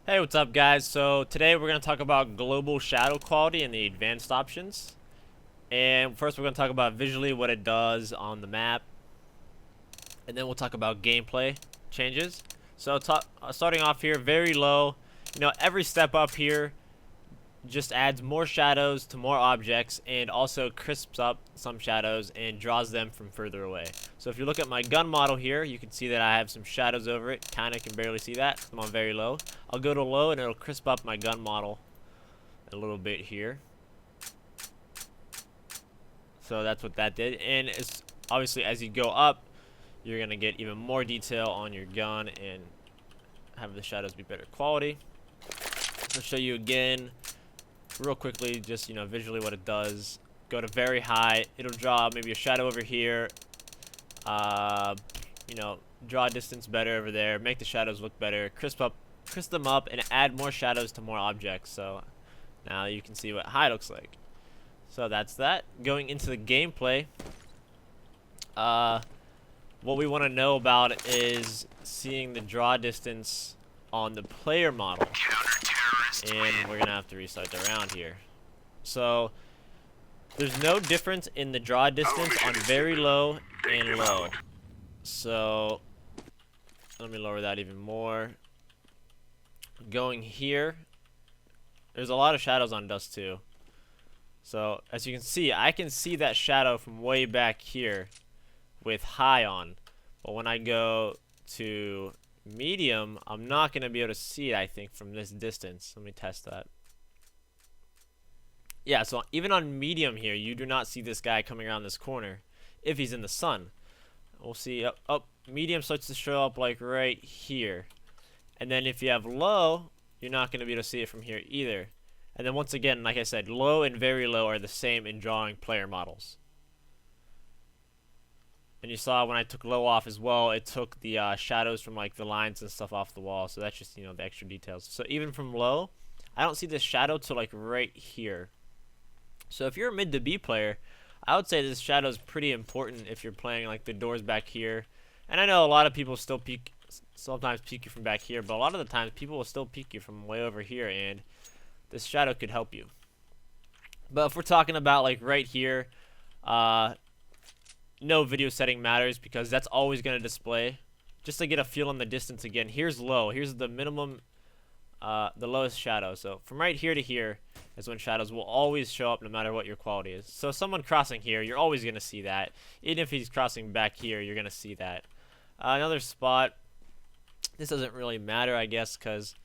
Hey, what's up guys? So today we're going to talk about global shadow quality and the advanced options. And first we're going to talk about visually what it does on the map. And then we'll talk about gameplay changes. So starting off here, very low. You know, every step up here just adds more shadows to more objects and also crisps up some shadows and draws them from further away. So if you look at my gun model here, you can see that I have some shadows over it. Kind of can barely see that. I'm on very low. I'll go to low and it'll crisp up my gun model a little bit here. So that's what that did. And it's obviously as you go up, you're going to get even more detail on your gun and have the shadows be better quality. I'll show you again real quickly, just, you know, visually what it does. Go to very high, it'll draw maybe a shadow over here, you know, draw distance better over there, make the shadows look better, crisp them up, and add more shadows to more objects. So now you can see what high looks like. So that's that. Going into the gameplay, what we want to know about is seeing the draw distance on the player model. And we're gonna have to restart the round here. So there's no difference in the draw distance on very low and low. So let me lower that even more. Going here, there's a lot of shadows on dust too. So as you can see, I can see that shadow from way back here with high on. But when I go to medium, I'm not going to be able to see it, I think, from this distance. Let me test that. Yeah, so even on medium here, you do not see this guy coming around this corner if he's in the sun. We'll see. Medium starts to show up like right here. And then if you have low, you're not going to be able to see it from here either. And then once again, like I said, low and very low are the same in drawing player models. And you saw when I took low off as well, it took the shadows from like the lines and stuff off the wall. So that's just, you know, the extra details. So even from low, I don't see this shadow till like right here. So if you're a mid to B player, I would say this shadow is pretty important if you're playing like the doors back here. And I know a lot of people still sometimes peek you from back here, but a lot of the times people will still peek you from way over here, and this shadow could help you. But if we're talking about like right here, no video setting matters because that's always going to display. Just to get a feel on the distance again, here's low. Here's the minimum, the lowest shadow. So from right here to here is when shadows will always show up no matter what your quality is. So someone crossing here, you're always going to see that. Even if he's crossing back here, you're going to see that. Another spot, this doesn't really matter, I guess, because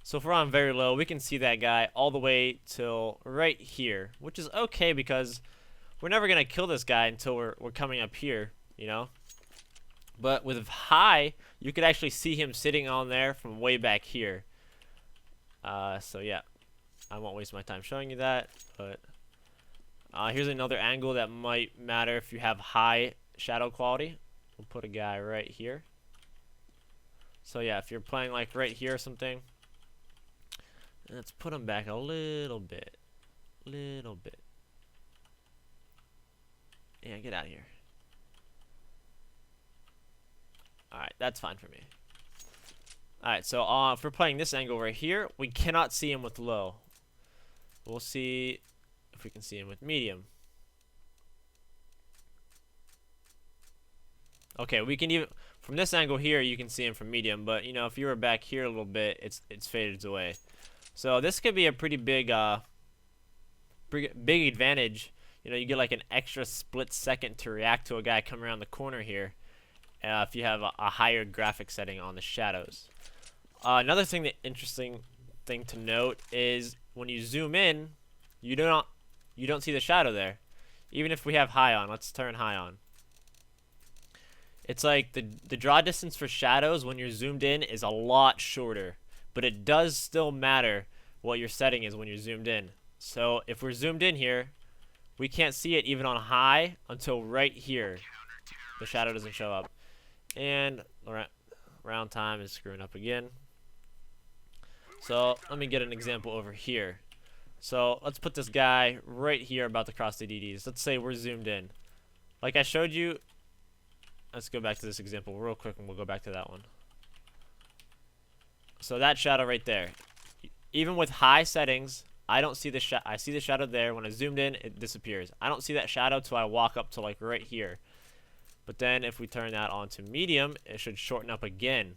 so if we're on very low, we can see that guy all the way till right here, which is okay because we're never going to kill this guy until we're coming up here, you know? But with high, you could actually see him sitting on there from way back here. So yeah, I won't waste my time showing you that. But here's another angle that might matter if you have high shadow quality. We'll put a guy right here. So yeah, if you're playing like right here or something, let's put him back a little bit. Yeah, get out of here. Alright, that's fine for me. Alright, so if we're playing this angle right here, we cannot see him with low. We'll see if we can see him with medium. Okay, we can even from this angle here you can see him from medium, but you know, if you were back here a little bit, it's faded away. So this could be a pretty big big advantage. You know, you get like an extra split second to react to a guy coming around the corner here if you have a higher graphic setting on the shadows. Another interesting thing to note is when you zoom in, you don't see the shadow there. Even if we have high on, let's turn high on. It's like the draw distance for shadows when you're zoomed in is a lot shorter, but it does still matter what your setting is when you're zoomed in. So if we're zoomed in here, we can't see it even on high until right here. The shadow doesn't show up. And round time is screwing up again. So let me get an example over here. So let's put this guy right here about to cross the DDs. Let's say we're zoomed in. like I showed you, let's go back to this example real quick and we'll go back to that one. So that shadow right there, even with high settings, I don't see the I see the shadow there. When I zoomed in, it disappears. I don't see that shadow till I walk up to like right here. But then if we turn that on to medium, it should shorten up again.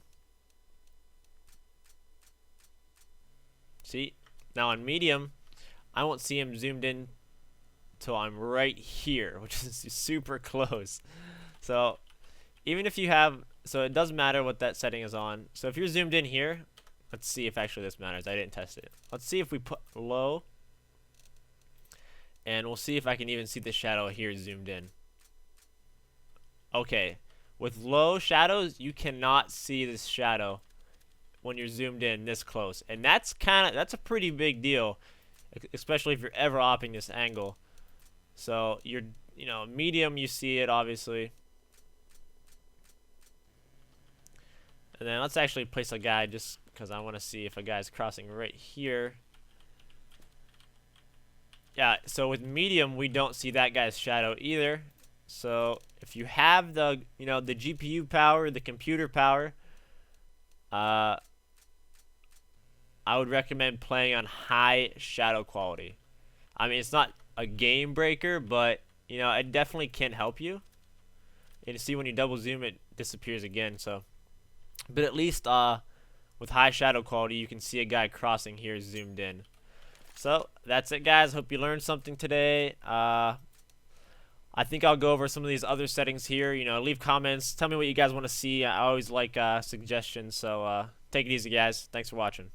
See? Now on medium, I won't see him zoomed in till I'm right here, which is super close. So even if you have, so it doesn't matter what that setting is on. So if you're zoomed in here, let's see if actually this matters. I didn't test it. Let's see if we put low, and we'll see if I can even see the shadow here zoomed in. Okay, with low shadows, you cannot see this shadow when you're zoomed in this close, and that's a pretty big deal, especially if you're ever opping this angle. So you're, medium, you see it obviously. And then let's actually place a guy just because I want to see if a guy's crossing right here. Yeah, so with medium, we don't see that guy's shadow either. So if you have the, the GPU power, the computer power, I would recommend playing on high shadow quality. I mean, it's not a game breaker, but, it definitely can help you. And you see when you double zoom, it disappears again, so. But at least with high shadow quality, you can see a guy crossing here zoomed in. So that's it, guys. Hope you learned something today. I think I'll go over some of these other settings here. Leave comments. Tell me what you guys want to see. I always like suggestions. So take it easy, guys. Thanks for watching.